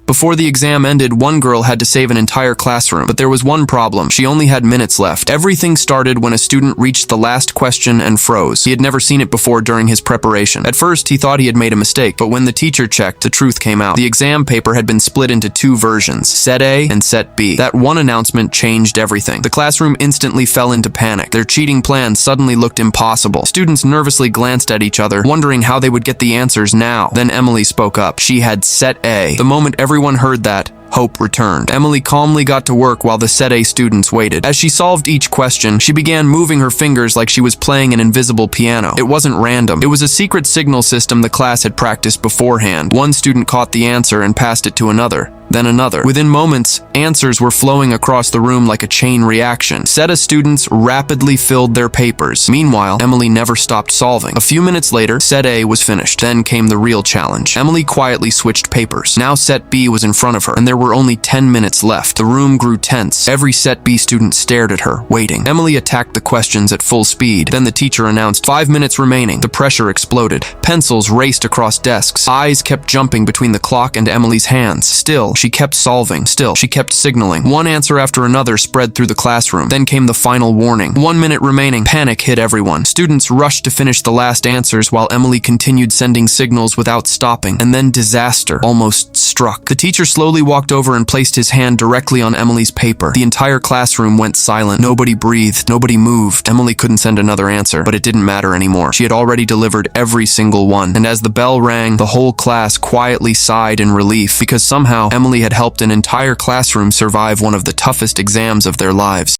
Before the exam ended, one girl had to save an entire classroom, but there was one problem. She only had minutes left. Everything started when a student reached the last question and froze. He had never seen it before during his preparation. At first, he thought he had made a mistake, but when the teacher checked, the truth came out. The exam paper had been split into two versions, Set A and Set B. That one announcement changed everything. The classroom instantly fell into panic. Their cheating plan suddenly looked impossible. Students nervously glanced at each other, wondering how they would get the answers now. Then Emily spoke up. She had Set A. The moment everyone heard that, hope returned. Emily calmly got to work while the Set A students waited. As she solved each question, she began moving her fingers like she was playing an invisible piano. It wasn't random. It was a secret signal system the class had practiced beforehand. One student caught the answer and passed it to another, then another. Within moments, answers were flowing across the room like a chain reaction. Set A students rapidly filled their papers. Meanwhile, Emily never stopped solving. A few minutes later, Set A was finished. Then came the real challenge. Emily quietly switched papers. Now Set B was in front of her, and there were only 10 minutes left. The room grew tense. Every Set B student stared at her, waiting. Emily attacked the questions at full speed. Then the teacher announced 5 minutes remaining. The pressure exploded. Pencils raced across desks. Eyes kept jumping between the clock and Emily's hands. Still, she kept solving. Still, she kept signaling. One answer after another spread through the classroom. Then came the final warning. 1 minute remaining. Panic hit everyone. Students rushed to finish the last answers while Emily continued sending signals without stopping. And then disaster almost struck. The teacher slowly walked over and placed his hand directly on Emily's paper. The entire classroom went silent. Nobody breathed. Nobody moved. Emily couldn't send another answer, but it didn't matter anymore. She had already delivered every single one. And as the bell rang, the whole class quietly sighed in relief because somehow Emily had helped an entire classroom survive one of the toughest exams of their lives.